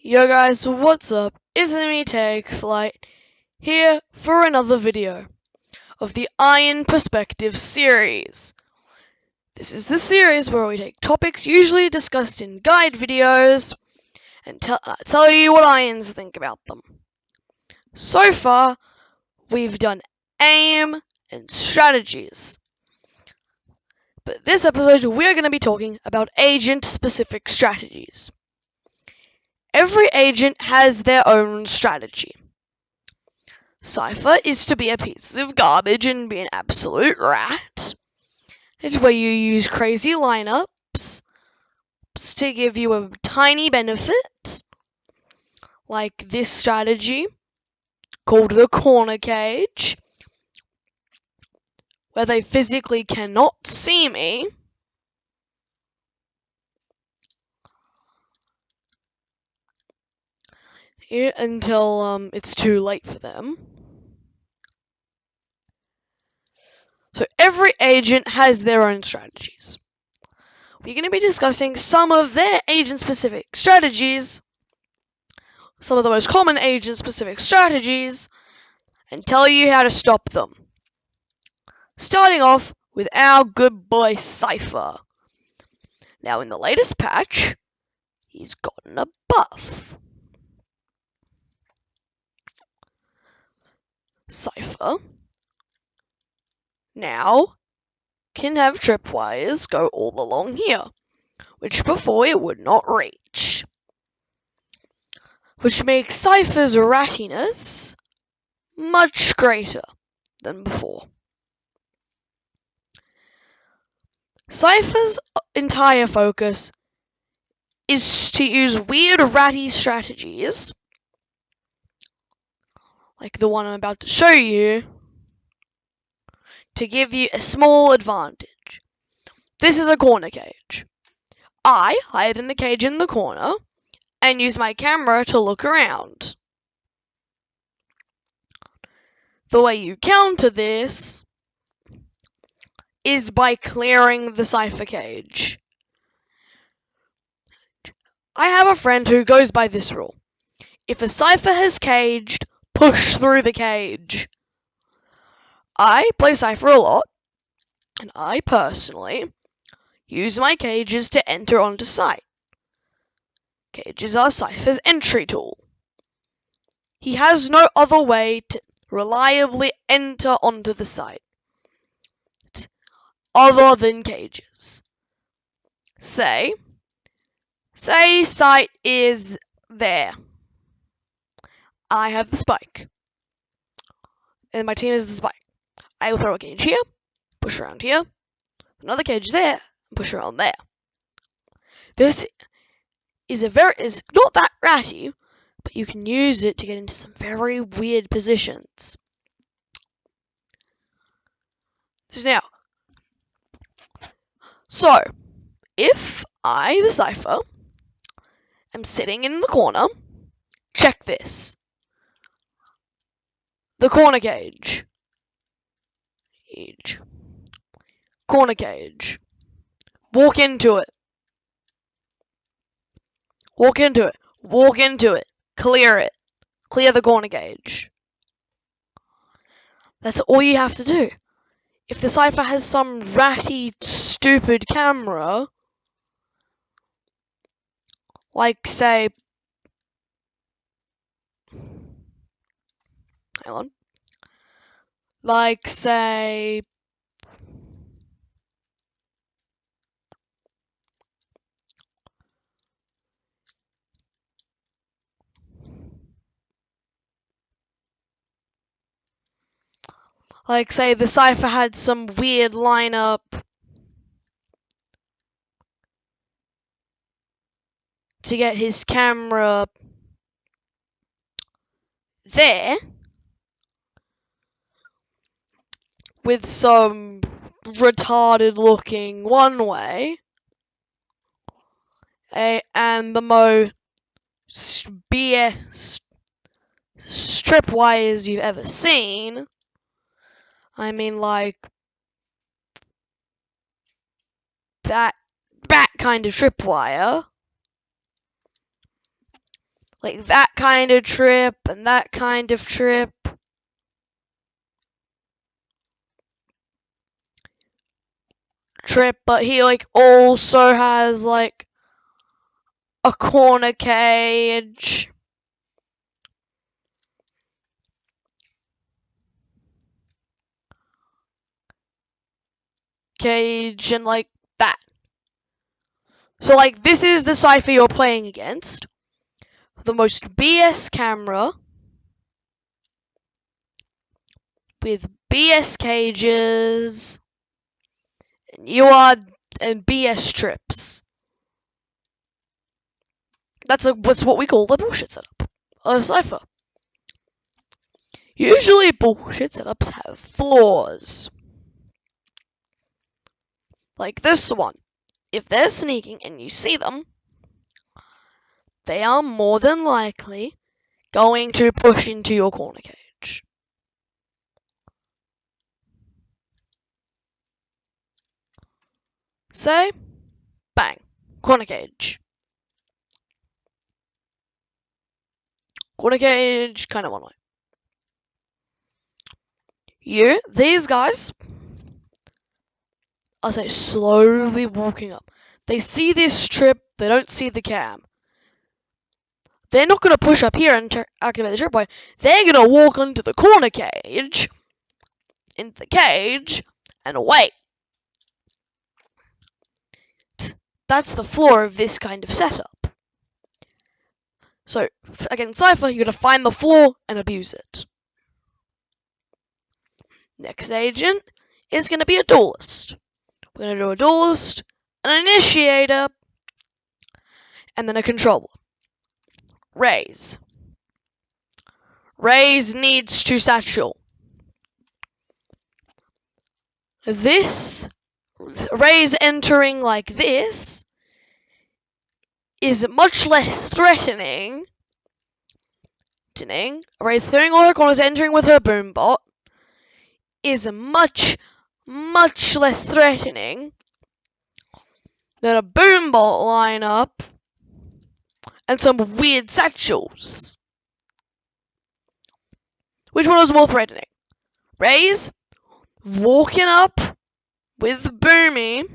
Yo guys, what's up? It's me, Take Flight, here for another video of the Iron Perspective series. This is the series where we take topics usually discussed in guide videos and tell you what Irons think about them. So far, we've done aim and strategies. But this episode, we're going to be talking about agent-specific strategies. Every agent has their own strategy. Cypher is to be a piece of garbage and be an absolute rat. It's where you use crazy lineups to give you a tiny benefit, like this strategy called the corner cage, where they physically cannot see me. Until it's too late for them. So every agent has their own strategies. We're going to be discussing some of their agent-specific strategies, some of the most common agent-specific strategies, and tell you how to stop them. Starting off with our good boy Cypher. Now in the latest patch, he's gotten a buff. Cypher now can have tripwires go all along here, which before it would not reach. Which makes Cypher's rattiness much greater than before. Cypher's entire focus is to use weird ratty strategies, like the one I'm about to show you, to give you a small advantage. This is a corner cage. I hide in the cage in the corner and use my camera to look around. The way you counter this is by clearing the Cypher cage. I have a friend who goes by this rule. If a Cypher has caged, push through the cage. I play Cypher a lot, and I personally use my cages to enter onto site. Cages are Cypher's entry tool. He has no other way to reliably enter onto the site other than cages. Say site is there. I have the spike. And my team is the spike. I will throw a cage here, push around here, another cage there, and push around there. This is not that ratty, but you can use it to get into some very weird positions. So, if I, the Cypher, am sitting in the corner, check this. The corner cage. Corner cage. Walk into it. Walk into it. Walk into it. Clear it. Clear the corner cage. That's all you have to do. If the Cypher has some ratty, stupid camera, like say, hang on, like say, the Cypher had some weird lineup to get his camera there with some retarded looking one way and the most BS strip wires you've ever seen. I mean, like that kind of tripwire. Like that kind of trip and that kind of trip. But he like also has like a corner cage. And like that. So like this is the cipher you're playing against. The most BS camera with BS cages. You are and BS trips. That's what we call the bullshit setup. A cipher. Usually bullshit setups have flaws. Like this one. If they're sneaking and you see them, they are more than likely going to push into your corner cage. Say, bang, corner cage. Corner cage, kind of one way. These guys, I say slowly walking up. They see this strip, they don't see the cam. They're not going to push up here and activate the tripwire. They're going to walk into the corner cage, into the cage, and wait. That's the flaw of this kind of setup. So, against Cypher, you're going to find the flaw and abuse it. Next agent is going to be a duelist. We're going to do a duelist, an initiator, and then a controller. Raise. Raise needs to satchel. This, Raise entering like this, is much less threatening. Raise throwing all her corners, entering with her boombot, is much less threatening than a boombot lineup and some weird satchels. Which one was more threatening? Raise walking up with Boomy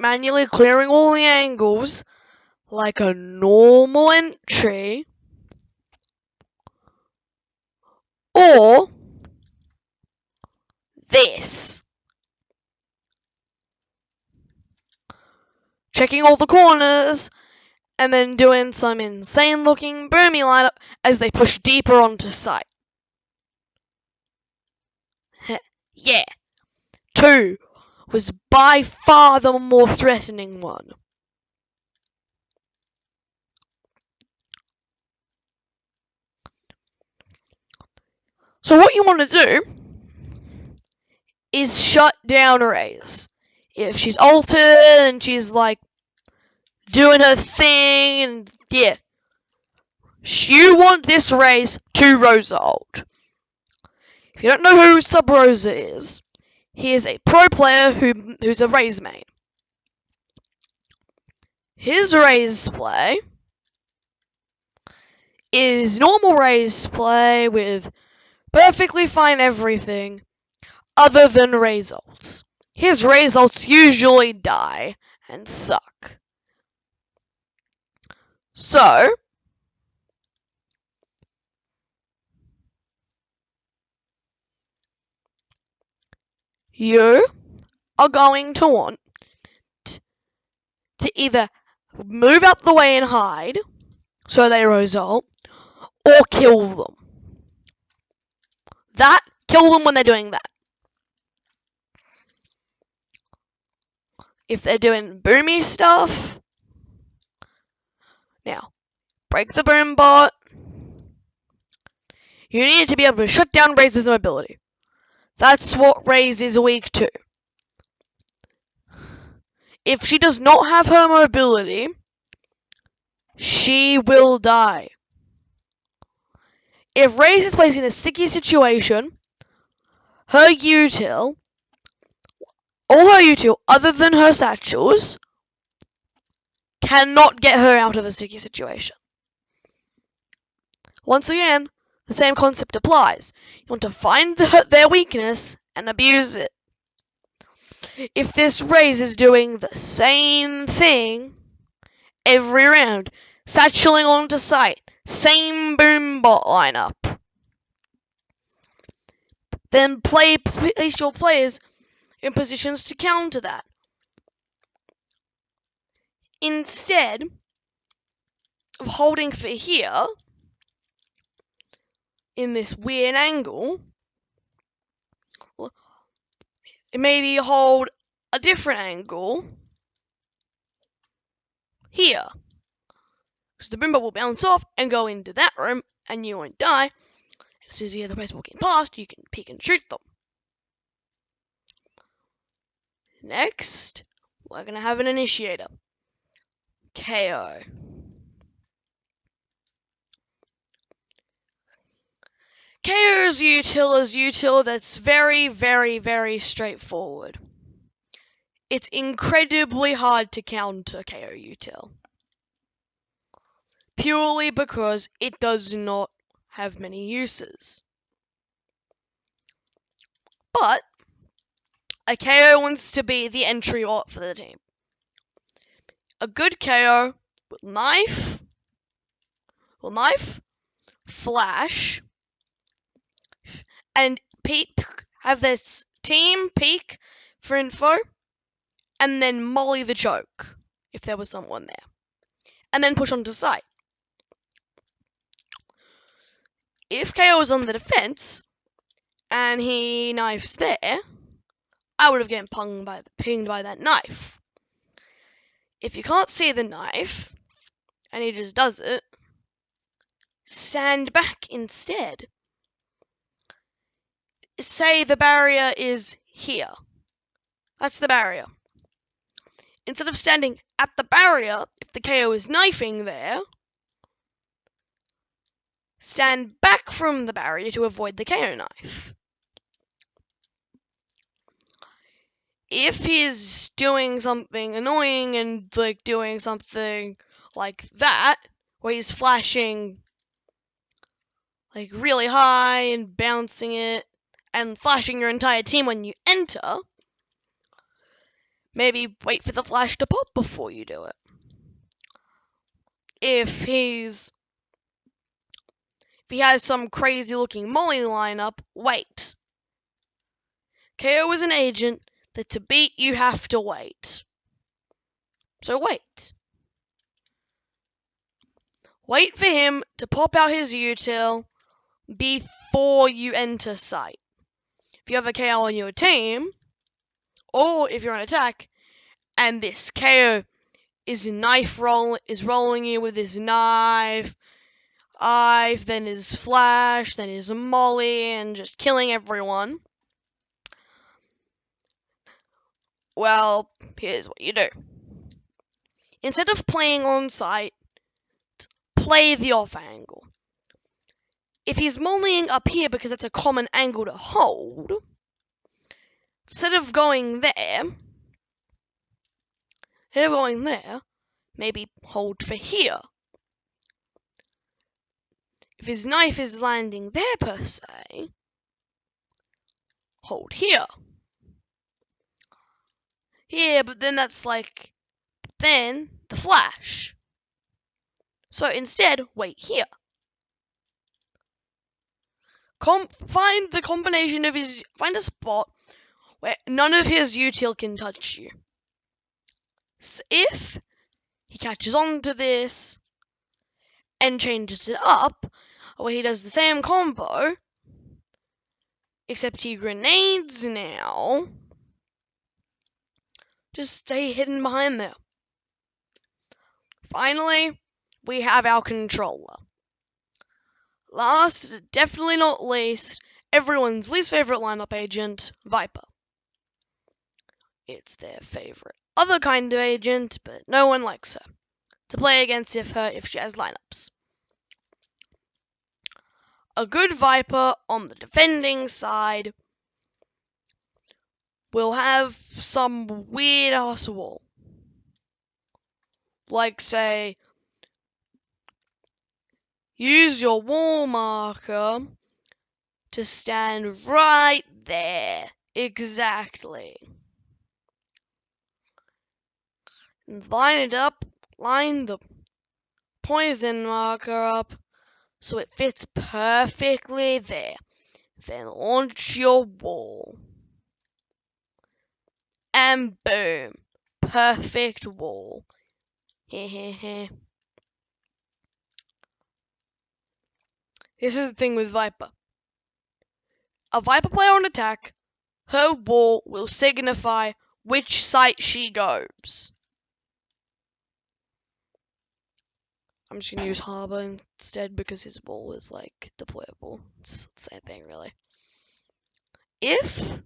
manually clearing all the angles like a normal entry, or this. Checking all the corners and then doing some insane looking Boomy lineup as they push deeper onto site. Yeah. 2 was by far the more threatening one. So what you want to do is shut down Raze. If she's altered and she's like doing her thing, and yeah, you want this Raze 2 Rosa ult. If you don't know who Sub Rosa is, he is a pro player who's a Raze main. His Raze play is normal Raze play with perfectly fine everything other than Raze ults. His Raze ults usually die and suck. So, you are going to want to either move out the way and hide so they Rose ult, or kill them. Kill them when they're doing that. If they're doing boomy stuff, now, break the boom bot. You need to be able to shut down Raze's mobility. That's what Raze is weak to. If she does not have her mobility, she will die. If Raze is placed in a sticky situation, her util, all her util other than her satchels, cannot get her out of a sticky situation. Once again, the same concept applies. You want to find their weakness and abuse it. If this raise is doing the same thing every round, satcheling onto sight, same boombot lineup, then place your players in positions to counter that. Instead of holding for here, in this weird angle, maybe hold a different angle here. Because the boombot will bounce off and go into that room, and you won't die. As soon as you hear the players walking past, you can peek and shoot them. Next, we're going to have an initiator. KO. KO's util is util that's very, very, very straightforward. It's incredibly hard to counter KO util. Purely because it does not have many uses. But a KO wants to be the entry bot for the team. A good KO will knife, flash, and peek, have this team peek for info, and then molly the choke, if there was someone there. And then push onto sight. If KO is on the defense, and he knifes there, I would have gotten pinged by that knife. If you can't see the knife, and he just does it, stand back instead. Say the barrier is here. That's the barrier. Instead of standing at the barrier, if the KO is knifing there, stand back from the barrier to avoid the KO knife. If he's doing something annoying and like doing something like that, where he's flashing like really high and bouncing it and flashing your entire team when you enter, maybe wait for the flash to pop before you do it. If he has some crazy looking molly lineup, wait. KO is an agent that to beat you have to wait. So wait. Wait for him to pop out his util before you enter sight. If you have a KO on your team, or if you're on attack, and this KO is rolling you with his knife, then his flash, then his molly, and just killing everyone. Well, here's what you do. Instead of playing on sight, play the off angle. If he's mollying up here because that's a common angle to hold, instead of going there, maybe hold for here. If his knife is landing there per se, hold here. Here, but then then the flash. So instead, wait here. Find a spot where none of his util can touch you. So if he catches on to this and changes it up, where he does the same combo, except he grenades now, just stay hidden behind there. Finally, we have our controller. Last, definitely not least, everyone's least favorite lineup agent, Viper. It's their favorite other kind of agent, but no one likes her to play against if she has lineups. A good Viper on the defending side will have some weird ass wall. Like, say, use your wall marker to stand right there. Exactly. And line it up, line the poison marker up so it fits perfectly there. Then launch your wall. And boom. Perfect wall. Hehehe. This is the thing with Viper. A Viper player on attack, her wall will signify which site she goes. I'm just gonna use Harbor instead because his wall is like deployable. It's the same thing really. If,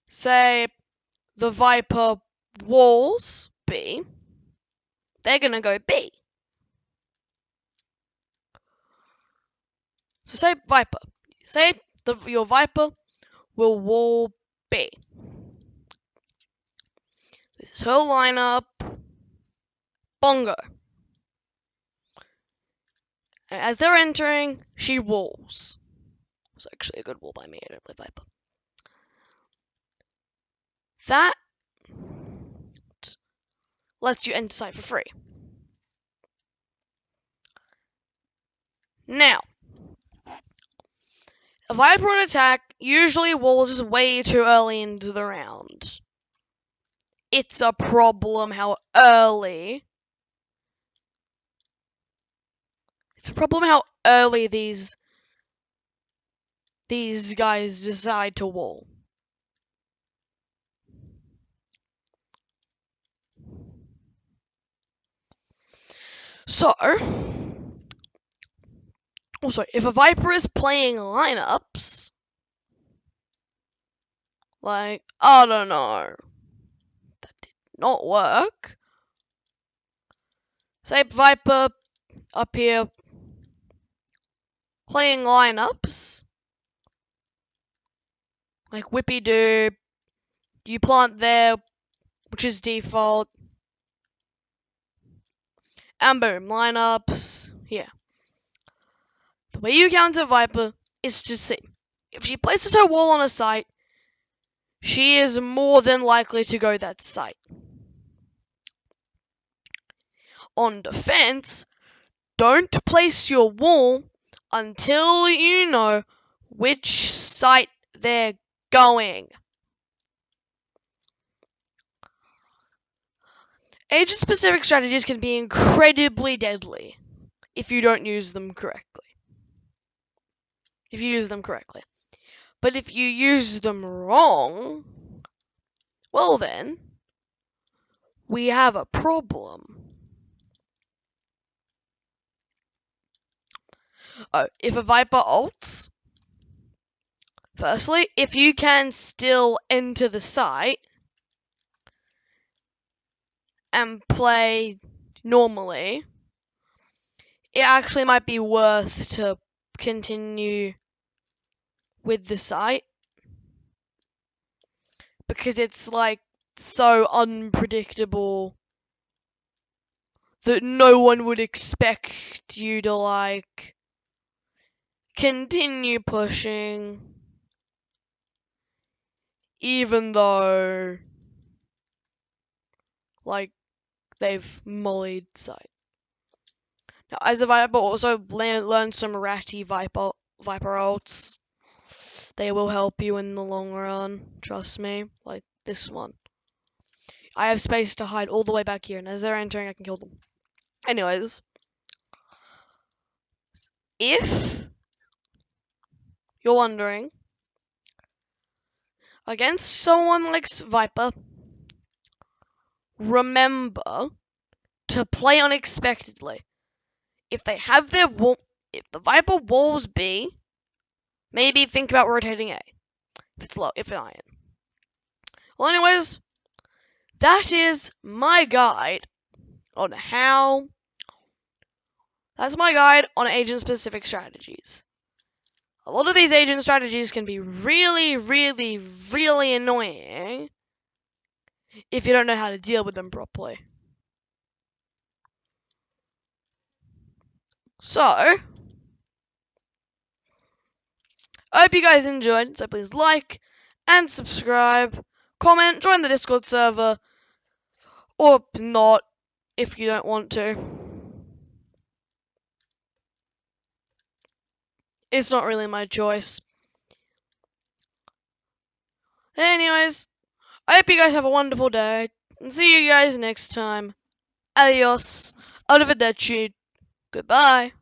say, the Viper walls B, they're gonna go B. So say Viper. Say your Viper will wall B. This is her lineup. Bongo. And as they're entering, she walls. It was actually a good wall by me. I don't play Viper. That lets you enter site for free. Now, a Viper on attack usually walls way too early into the round. It's a problem how early. It's a problem how early these guys decide to wall. So, also, if a Viper is playing lineups, like, I don't know, that did not work. Say Viper up here playing lineups, like Whippy Doo, you plant there, which is default, and boom, lineups, yeah. The way you counter Viper is to see. If she places her wall on a site, she is more than likely to go that site. On defense, don't place your wall until you know which site they're going. Agent-specific strategies can be incredibly deadly if you don't use them correctly. But if you use them wrong, well then, we have a problem. Oh, if a Viper ults, firstly, if you can still enter the site and play normally, it actually might be worth to continue with the site because it's like so unpredictable that no one would expect you to like continue pushing even though like they've mollied site. Now, as a Viper, also learn some ratty Viper ults. They will help you in the long run, trust me. Like this one. I have space to hide all the way back here, and as they're entering, I can kill them. Anyways, if you're wondering, against someone like Viper, remember to play unexpectedly. If they have their if the Viper walls B, maybe think about rotating A. If it's low, if it's iron. Well, anyways, that is my guide on how. That's my guide on agent-specific strategies. A lot of these agent strategies can be really, really, really annoying if you don't know how to deal with them properly. So, I hope you guys enjoyed, so please like and subscribe, comment, join the Discord server, or not if you don't want to. It's not really my choice. Anyways, I hope you guys have a wonderful day, and see you guys next time. Adios. Arrivederci. Goodbye.